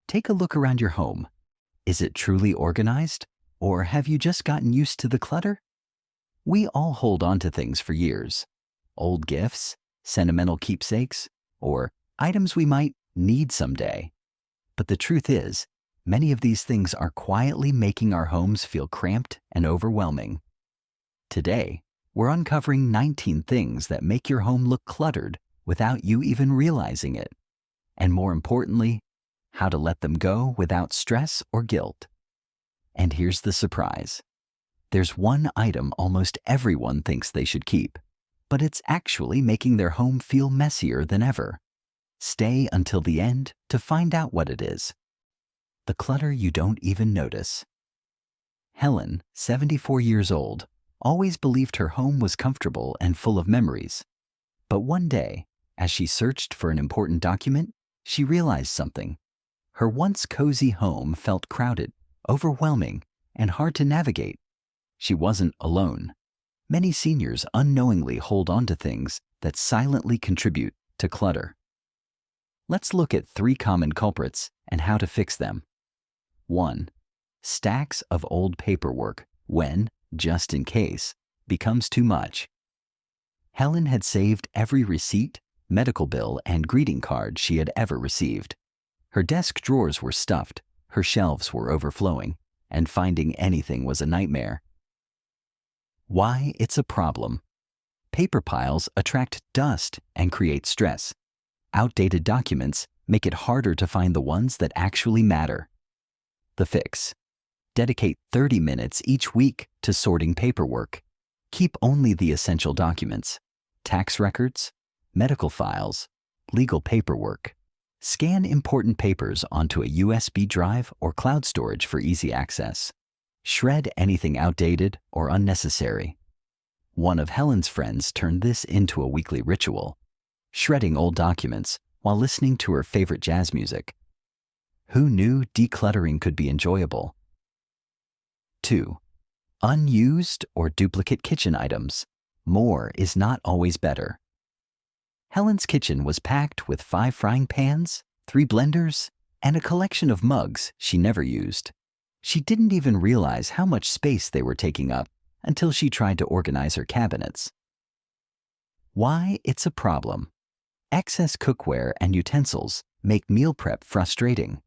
Take a look around your home. Is it truly organized? Or have you just gotten used to the clutter? We all hold on to things for years. Old gifts, sentimental keepsakes, or items we might need someday. But the truth is, many of these things are quietly making our homes feel cramped and overwhelming. Today, we're uncovering 19 things that make your home look cluttered without you even realizing it. And more importantly, how to let them go without stress or guilt. And here's the surprise. There's one item almost everyone thinks they should keep, but it's actually making their home feel messier than ever. Stay until the end to find out what it is. The clutter you don't even notice. Helen, 74 years old, always believed her home was comfortable and full of memories. But one day, as she searched for an important document, she realized something. Her once cozy home felt crowded, overwhelming, and hard to navigate. She wasn't alone. Many seniors unknowingly hold on to things that silently contribute to clutter. Let's look at 3 common culprits and how to fix them. 1. Stacks of old paperwork when, just in case, becomes too much. Helen had saved every receipt, medical bill, and greeting card she had ever received. Her desk drawers were stuffed, her shelves were overflowing, and finding anything was a nightmare. Why it's a problem. Paper piles attract dust and create stress. Outdated documents make it harder to find the ones that actually matter. The fix. Dedicate 30 minutes each week to sorting paperwork. Keep only the essential documents: tax records, medical files, legal paperwork. Scan important papers onto a USB drive or cloud storage for easy access. Shred anything outdated or unnecessary. One of Helen's friends turned this into a weekly ritual, shredding old documents while listening to her favorite jazz music. Who knew decluttering could be enjoyable? 2. Unused or duplicate kitchen items. More is not always better. Helen's kitchen was packed with 5 frying pans, 3 blenders, and a collection of mugs she never used. She didn't even realize how much space they were taking up until she tried to organize her cabinets. Why it's a problem. Excess cookware and utensils make meal prep frustrating.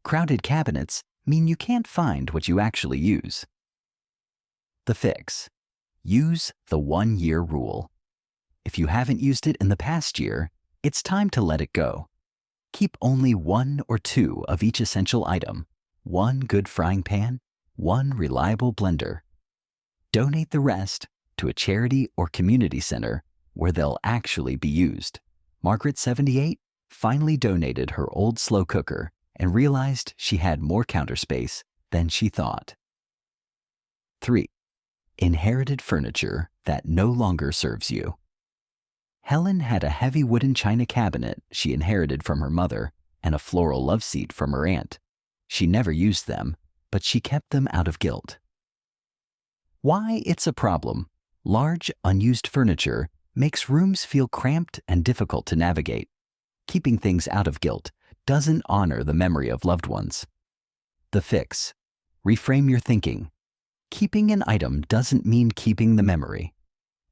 Crowded cabinets mean you can't find what you actually use. The fix. Use the 1-year rule. If you haven't used it in the past year, it's time to let it go. Keep only 1 or 2 of each essential item, 1 good frying pan, 1 reliable blender. Donate the rest to a charity or community center where they'll actually be used. Margaret, 78, finally donated her old slow cooker and realized she had more counter space than she thought. 3. Inherited furniture that no longer serves you. Helen had a heavy wooden china cabinet she inherited from her mother and a floral love seat from her aunt. She never used them, but she kept them out of guilt. Why it's a problem. Large, unused furniture makes rooms feel cramped and difficult to navigate. Keeping things out of guilt doesn't honor the memory of loved ones. The fix. Reframe your thinking. Keeping an item doesn't mean keeping the memory.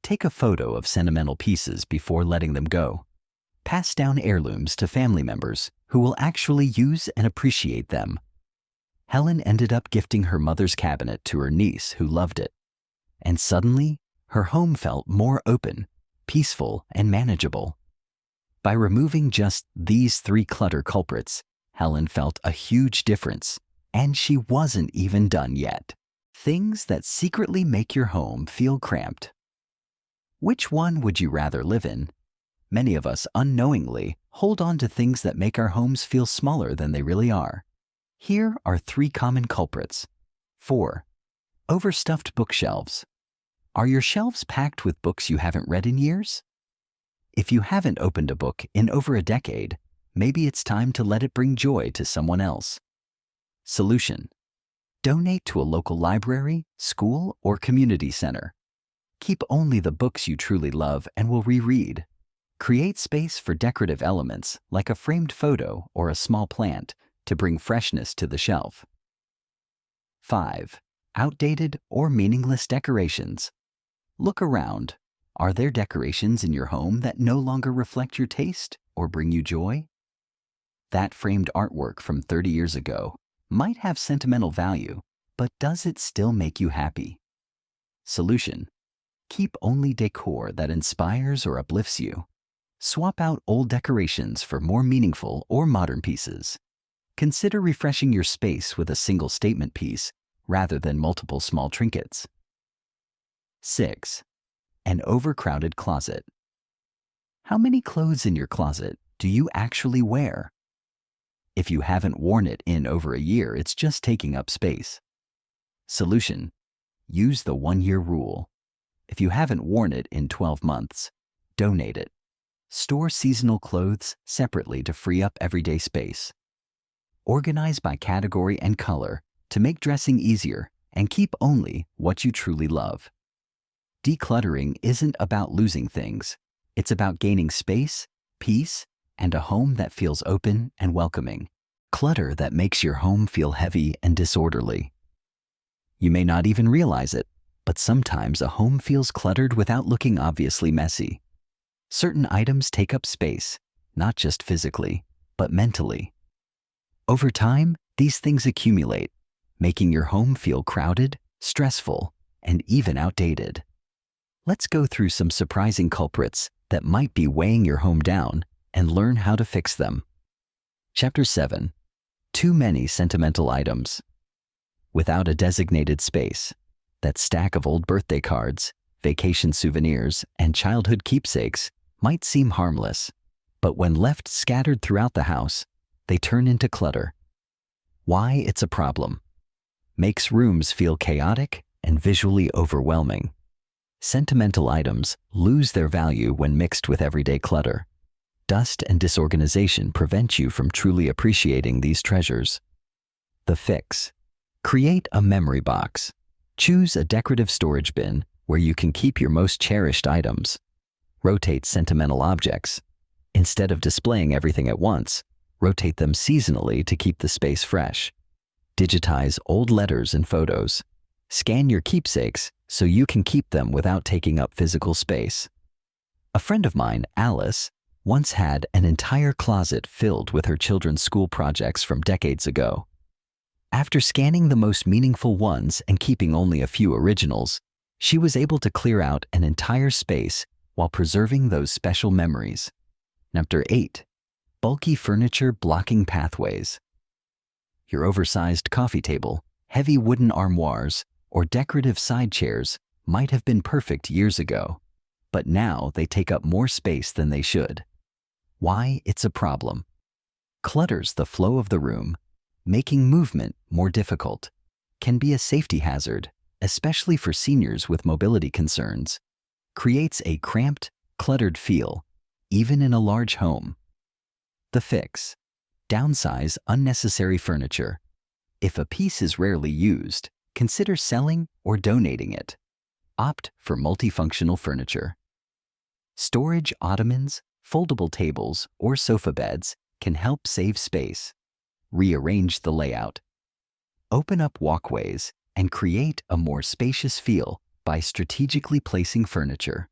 Take a photo of sentimental pieces before letting them go. Pass down heirlooms to family members who will actually use and appreciate them. Helen ended up gifting her mother's cabinet to her niece who loved it. And suddenly, her home felt more open, peaceful, and manageable. By removing just these 3 clutter culprits, Helen felt a huge difference, and she wasn't even done yet. Things that secretly make your home feel cramped. Which one would you rather live in? Many of us unknowingly hold on to things that make our homes feel smaller than they really are. Here are 3 common culprits. 4. Overstuffed bookshelves. Are your shelves packed with books you haven't read in years? If you haven't opened a book in over a decade, maybe it's time to let it bring joy to someone else. Solution. Donate to a local library, school, or community center. Keep only the books you truly love and will reread. Create space for decorative elements like a framed photo or a small plant to bring freshness to the shelf. 5. Outdated or meaningless decorations. Look around. Are there decorations in your home that no longer reflect your taste or bring you joy? That framed artwork from 30 years ago might have sentimental value, but does it still make you happy? Solution: keep only decor that inspires or uplifts you. Swap out old decorations for more meaningful or modern pieces. Consider refreshing your space with a single statement piece rather than multiple small trinkets. 6. An overcrowded closet. How many clothes in your closet do you actually wear? If you haven't worn it in over a year, it's just taking up space. Solution: use the 1-year rule. If you haven't worn it in 12 months, donate it. Store seasonal clothes separately to free up everyday space. Organize by category and color to make dressing easier and keep only what you truly love. Decluttering isn't about losing things. It's about gaining space, peace, and a home that feels open and welcoming. Clutter that makes your home feel heavy and disorderly. You may not even realize it, but sometimes a home feels cluttered without looking obviously messy. Certain items take up space, not just physically, but mentally. Over time, these things accumulate, making your home feel crowded, stressful, and even outdated. Let's go through some surprising culprits that might be weighing your home down and learn how to fix them. Chapter 7. Too many sentimental items. Without a designated space, that stack of old birthday cards, vacation souvenirs, and childhood keepsakes might seem harmless, but when left scattered throughout the house, they turn into clutter. Why it's a problem. Makes rooms feel chaotic and visually overwhelming. Sentimental items lose their value when mixed with everyday clutter. Dust and disorganization prevent you from truly appreciating these treasures. The fix: create a memory box. Choose a decorative storage bin where you can keep your most cherished items. Rotate sentimental objects. Instead of displaying everything at once, rotate them seasonally to keep the space fresh. Digitize old letters and photos. Scan your keepsakes so you can keep them without taking up physical space. A friend of mine, Alice, once had an entire closet filled with her children's school projects from decades ago. After scanning the most meaningful ones and keeping only a few originals, she was able to clear out an entire space while preserving those special memories. Chapter 8. Bulky furniture blocking pathways. Your oversized coffee table, heavy wooden armoires, or decorative side chairs might have been perfect years ago, but now they take up more space than they should. Why it's a problem. Clutters the flow of the room, making movement more difficult. Can be a safety hazard, especially for seniors with mobility concerns. Creates a cramped, cluttered feel, even in a large home. The fix: downsize unnecessary furniture. If a piece is rarely used, consider selling or donating it. Opt for multifunctional furniture. Storage ottomans, foldable tables, or sofa beds can help save space. Rearrange the layout. Open up walkways and create a more spacious feel by strategically placing furniture.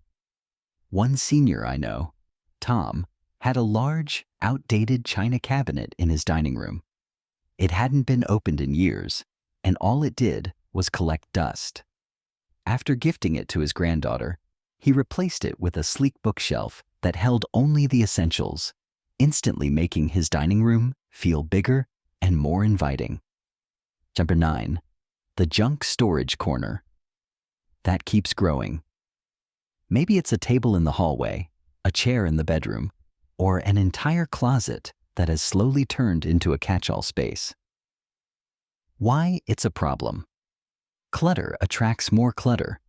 One senior I know, Tom, had a large, outdated china cabinet in his dining room. It hadn't been opened in years, and all it did was collect dust. After gifting it to his granddaughter, he replaced it with a sleek bookshelf that held only the essentials, instantly making his dining room feel bigger and more inviting. Chapter 9. The junk storage corner. That keeps growing. Maybe it's a table in the hallway, a chair in the bedroom, or an entire closet that has slowly turned into a catch-all space. Why it's a problem. Clutter attracts more clutter.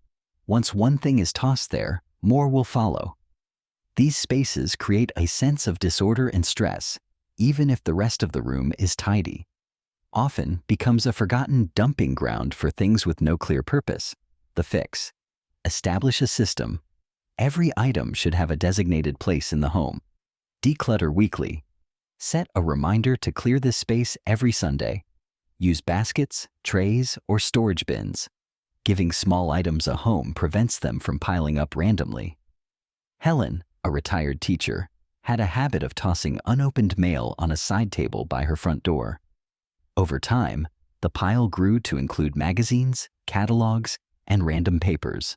Once one thing is tossed there, more will follow. These spaces create a sense of disorder and stress, even if the rest of the room is tidy. Often becomes a forgotten dumping ground for things with no clear purpose. The fix: establish a system. Every item should have a designated place in the home. Declutter weekly. Set a reminder to clear this space every Sunday. Use baskets, trays, or storage bins. Giving small items a home prevents them from piling up randomly. Helen, a retired teacher, had a habit of tossing unopened mail on a side table by her front door. Over time, the pile grew to include magazines, catalogs, and random papers.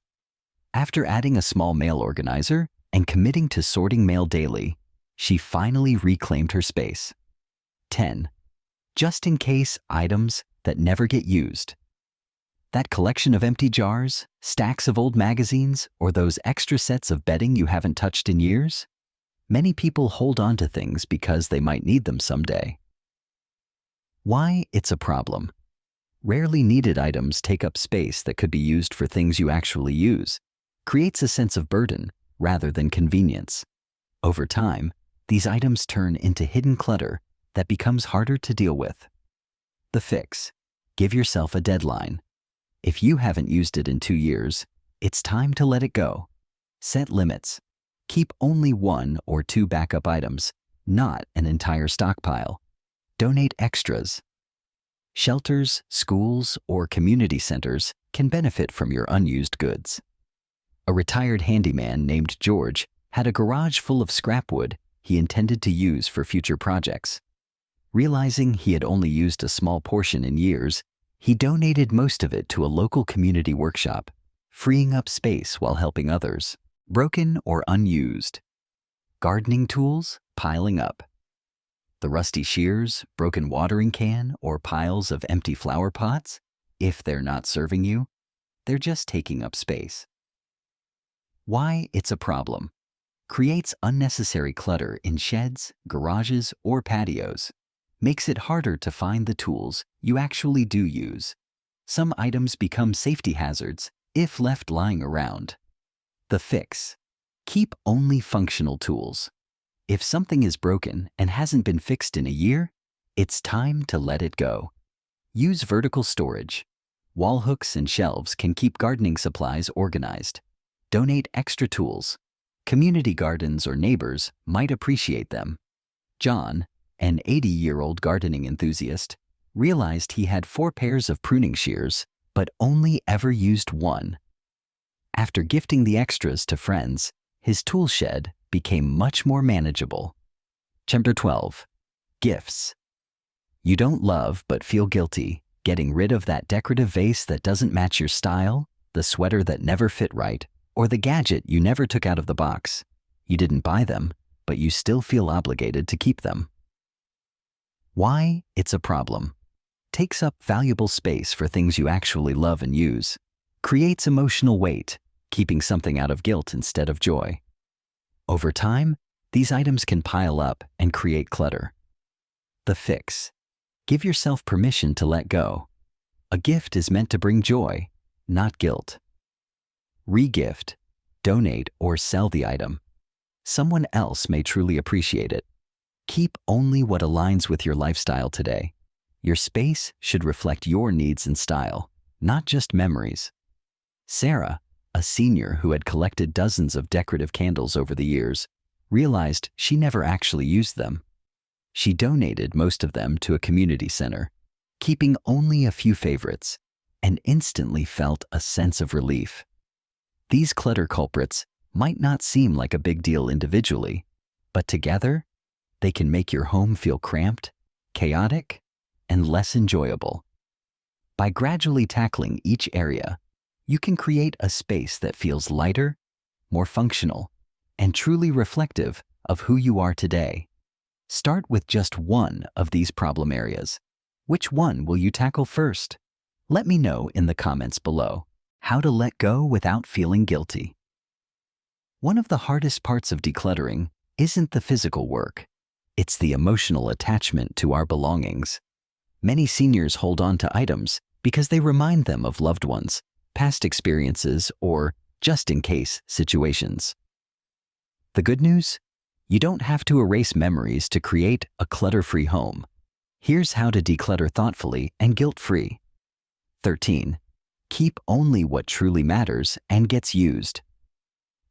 After adding a small mail organizer and committing to sorting mail daily, she finally reclaimed her space. 10. Just in case items that never get used. That collection of empty jars, stacks of old magazines, or those extra sets of bedding you haven't touched in years? Many people hold on to things because they might need them someday. Why it's a problem. Rarely needed items take up space that could be used for things you actually use. Creates a sense of burden rather than convenience. Over time, these items turn into hidden clutter that becomes harder to deal with. The fix. Give yourself a deadline. If you haven't used it in 2 years, it's time to let it go. Set limits. Keep only 1 or 2 backup items, not an entire stockpile. Donate extras. Shelters, schools, or community centers can benefit from your unused goods. A retired handyman named George had a garage full of scrap wood he intended to use for future projects. Realizing he had only used a small portion in years, he donated most of it to a local community workshop, freeing up space while helping others. Broken or unused. Gardening tools piling up. The rusty shears, broken watering can, or piles of empty flower pots, if they're not serving you, they're just taking up space. Why it's a problem. Creates unnecessary clutter in sheds, garages, or patios. Makes it harder to find the tools you actually do use. Some items become safety hazards if left lying around. The fix. Keep only functional tools. If something is broken and hasn't been fixed in a year, it's time to let it go. Use vertical storage. Wall hooks and shelves can keep gardening supplies organized. Donate extra tools. Community gardens or neighbors might appreciate them. John, an 80-year-old gardening enthusiast, realized he had 4 pairs of pruning shears, but only ever used 1. After gifting the extras to friends, his tool shed became much more manageable. Chapter 12. Gifts. You don't love but feel guilty getting rid of that decorative vase that doesn't match your style, the sweater that never fit right, or the gadget you never took out of the box. You didn't buy them, but you still feel obligated to keep them. Why it's a problem. Takes up valuable space for things you actually love and use. Creates emotional weight, keeping something out of guilt instead of joy. Over time, these items can pile up and create clutter. The fix. Give yourself permission to let go. A gift is meant to bring joy, not guilt. Re-gift. Donate or sell the item. Someone else may truly appreciate it. Keep only what aligns with your lifestyle today. Your space should reflect your needs and style, not just memories. Sarah, a senior who had collected dozens of decorative candles over the years, realized she never actually used them. She donated most of them to a community center, keeping only a few favorites, and instantly felt a sense of relief. These clutter culprits might not seem like a big deal individually, but together, they can make your home feel cramped, chaotic, and less enjoyable. By gradually tackling each area, you can create a space that feels lighter, more functional, and truly reflective of who you are today. Start with just one of these problem areas. Which one will you tackle first? Let me know in the comments below. How to let go without feeling guilty. One of the hardest parts of decluttering isn't the physical work. It's the emotional attachment to our belongings. Many seniors hold on to items because they remind them of loved ones, past experiences, or just-in-case situations. The good news? You don't have to erase memories to create a clutter-free home. Here's how to declutter thoughtfully and guilt-free. 13. Keep only what truly matters and gets used.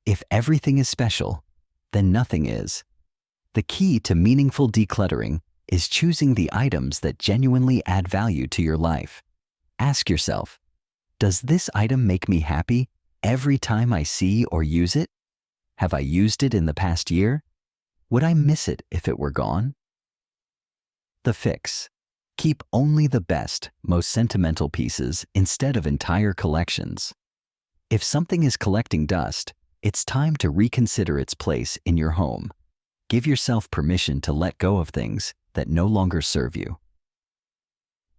If everything is special, then nothing is. The key to meaningful decluttering is choosing the items that genuinely add value to your life. Ask yourself, does this item make me happy every time I see or use it? Have I used it in the past year? Would I miss it if it were gone? The fix. Keep only the best, most sentimental pieces instead of entire collections. If something is collecting dust, it's time to reconsider its place in your home. Give yourself permission to let go of things that no longer serve you.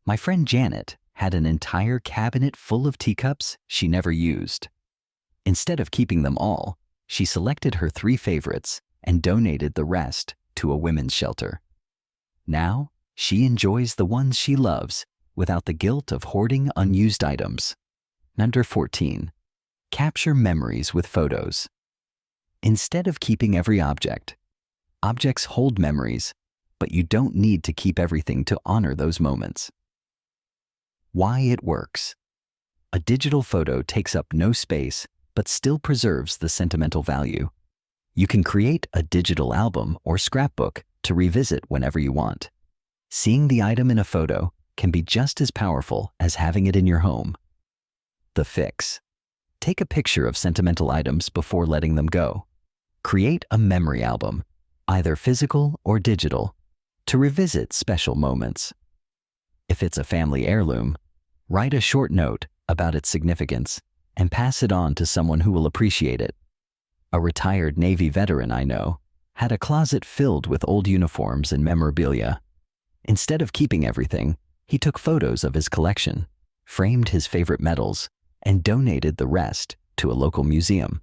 My friend Janet had an entire cabinet full of teacups she never used. Instead of keeping them all, she selected her 3 favorites and donated the rest to a women's shelter. Now, she enjoys the ones she loves without the guilt of hoarding unused items. Number 14. Capture memories with photos. Instead of keeping every object, objects hold memories, but you don't need to keep everything to honor those moments. Why it works. A digital photo takes up no space, but still preserves the sentimental value. You can create a digital album or scrapbook to revisit whenever you want. Seeing the item in a photo can be just as powerful as having it in your home. The fix. Take a picture of sentimental items before letting them go. Create a memory album, either physical or digital, to revisit special moments. If it's a family heirloom, write a short note about its significance and pass it on to someone who will appreciate it. A retired Navy veteran I know had a closet filled with old uniforms and memorabilia. Instead of keeping everything, he took photos of his collection, framed his favorite medals, and donated the rest to a local museum.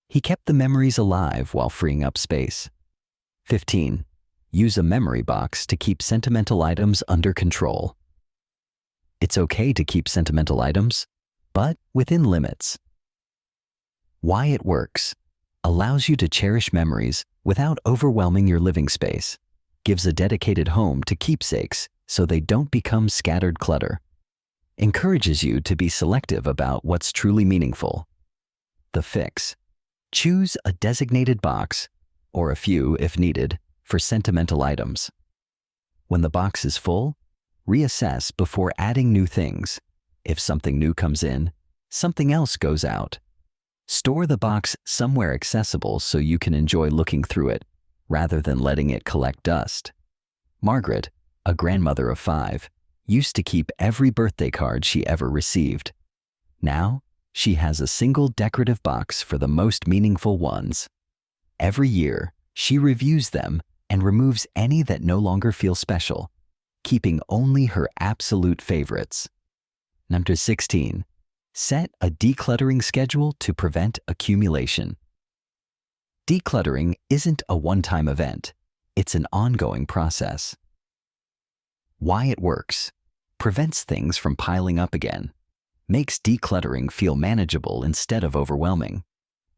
He kept the memories alive while freeing up space. 15. Use a memory box to keep sentimental items under control. It's okay to keep sentimental items, but within limits. Why it works. Allows you to cherish memories without overwhelming your living space. Gives a dedicated home to keepsakes so they don't become scattered clutter. Encourages you to be selective about what's truly meaningful. The fix. Choose a designated box, or a few if needed, for sentimental items. When the box is full, reassess before adding new things. If something new comes in, something else goes out. Store the box somewhere accessible so you can enjoy looking through it, rather than letting it collect dust. Margaret, a grandmother of 5, used to keep every birthday card she ever received. Now, she has a single decorative box for the most meaningful ones. Every year, she reviews them and removes any that no longer feel special, keeping only her absolute favorites. Number 16. Set a decluttering schedule to prevent accumulation. Decluttering isn't a one-time event. It's an ongoing process. Why it works. Prevents things from piling up again. Makes decluttering feel manageable instead of overwhelming.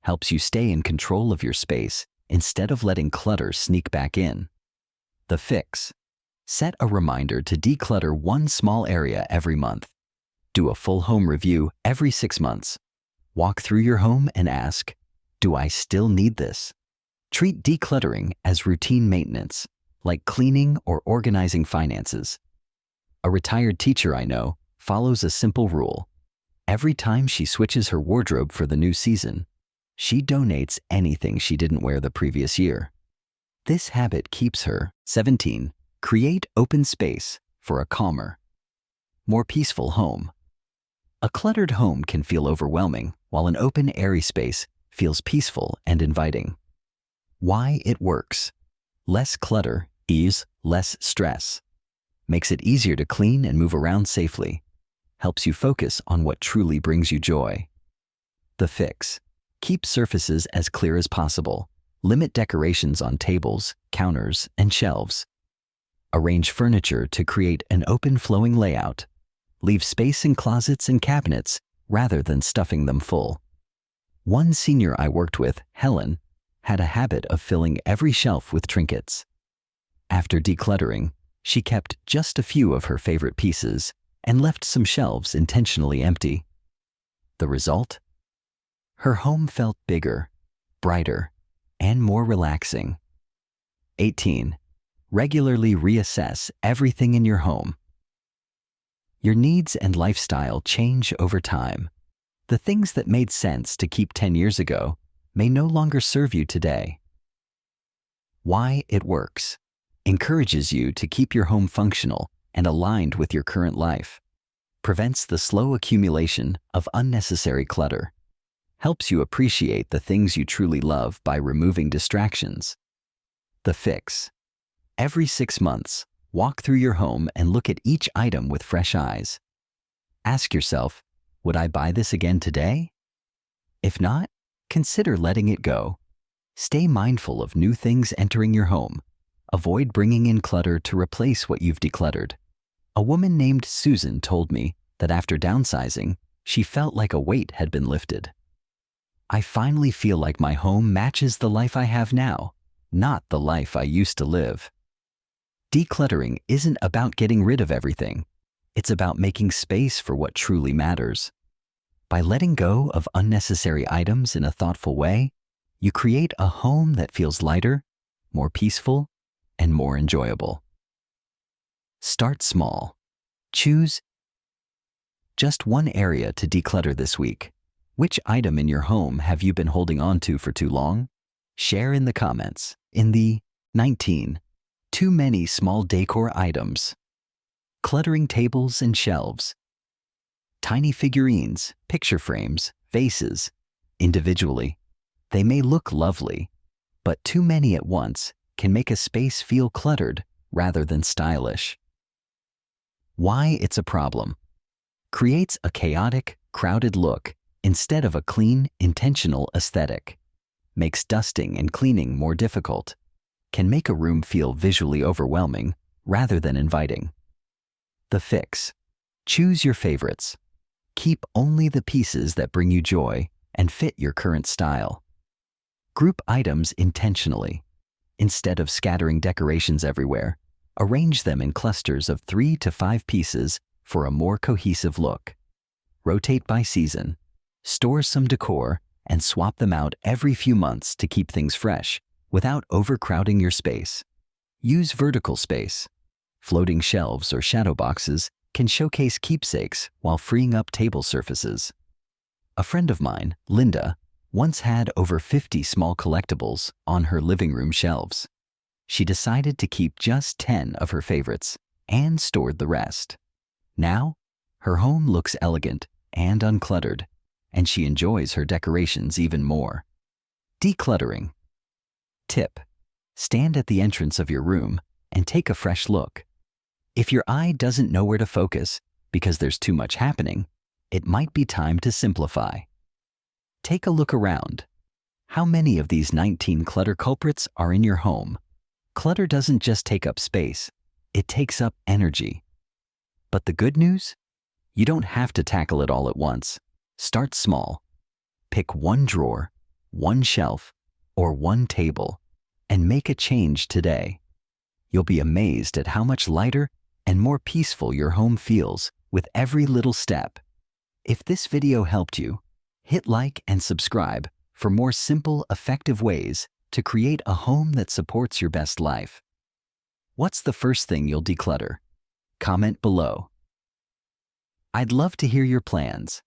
Helps you stay in control of your space instead of letting clutter sneak back in. The fix. Set a reminder to declutter one small area every month. Do a full home review every 6 months. Walk through your home and ask, do I still need this? Treat decluttering as routine maintenance, like cleaning or organizing finances. A retired teacher I know follows a simple rule. Every time she switches her wardrobe for the new season, she donates anything she didn't wear the previous year. This habit keeps her. 17. Create open space for a calmer, more peaceful home. A cluttered home can feel overwhelming, while an open, airy space feels peaceful and inviting. Why it works. Less clutter ease less stress. Makes it easier to clean and move around safely. Helps you focus on what truly brings you joy. The fix. Keep surfaces as clear as possible. Limit decorations on tables, counters, and shelves. Arrange furniture to create an open flowing layout. Leave space in closets and cabinets rather than stuffing them full. One senior I worked with, Helen, had a habit of filling every shelf with trinkets. After decluttering, she kept just a few of her favorite pieces and left some shelves intentionally empty. The result? Her home felt bigger, brighter, and more relaxing. 18. Regularly reassess everything in your home. Your needs and lifestyle change over time. The things that made sense to keep 10 years ago may no longer serve you today. Why it works. Encourages you to keep your home functional and aligned with your current life. Prevents the slow accumulation of unnecessary clutter. Helps you appreciate the things you truly love by removing distractions. The fix. Every 6 months, walk through your home and look at each item with fresh eyes. Ask yourself, would I buy this again today? If not, consider letting it go. Stay mindful of new things entering your home. Avoid bringing in clutter to replace what you've decluttered. A woman named Susan told me that after downsizing, she felt like a weight had been lifted. I finally feel like my home matches the life I have now, not the life I used to live. Decluttering isn't about getting rid of everything. It's about making space for what truly matters. By letting go of unnecessary items in a thoughtful way, you create a home that feels lighter, more peaceful, and more enjoyable. Start small. Choose just one area to declutter this week. Which item in your home have you been holding on to for too long? Share in the comments. In the 19. Too many small decor items. Cluttering tables and shelves. Tiny figurines, picture frames, vases. Individually, they may look lovely, but too many at once can make a space feel cluttered rather than stylish. Why it's a problem. Creates a chaotic, crowded look instead of a clean, intentional aesthetic. Makes dusting and cleaning more difficult. Can make a room feel visually overwhelming rather than inviting. The fix. Choose your favorites. Keep only the pieces that bring you joy and fit your current style. Group items intentionally. Instead of scattering decorations everywhere, arrange them in clusters of 3 to 5 pieces for a more cohesive look. Rotate by season. Store some decor and swap them out every few months to keep things fresh without overcrowding your space. Use vertical space. Floating shelves or shadow boxes can showcase keepsakes while freeing up table surfaces. A friend of mine, Linda, once had over 50 small collectibles on her living room shelves. She decided to keep just 10 of her favorites and stored the rest. Now, her home looks elegant and uncluttered, and she enjoys her decorations even more. Decluttering. Tip. Stand at the entrance of your room and take a fresh look. If your eye doesn't know where to focus because there's too much happening, it might be time to simplify. Take a look around. How many of these 19 clutter culprits are in your home? Clutter doesn't just take up space, it takes up energy. But the good news? You don't have to tackle it all at once. Start small. Pick one drawer, one shelf, or one table, and make a change today. You'll be amazed at how much lighter and more peaceful your home feels with every little step. If this video helped you, hit like and subscribe for more simple, effective ways to create a home that supports your best life. What's the first thing you'll declutter? Comment below. I'd love to hear your plans.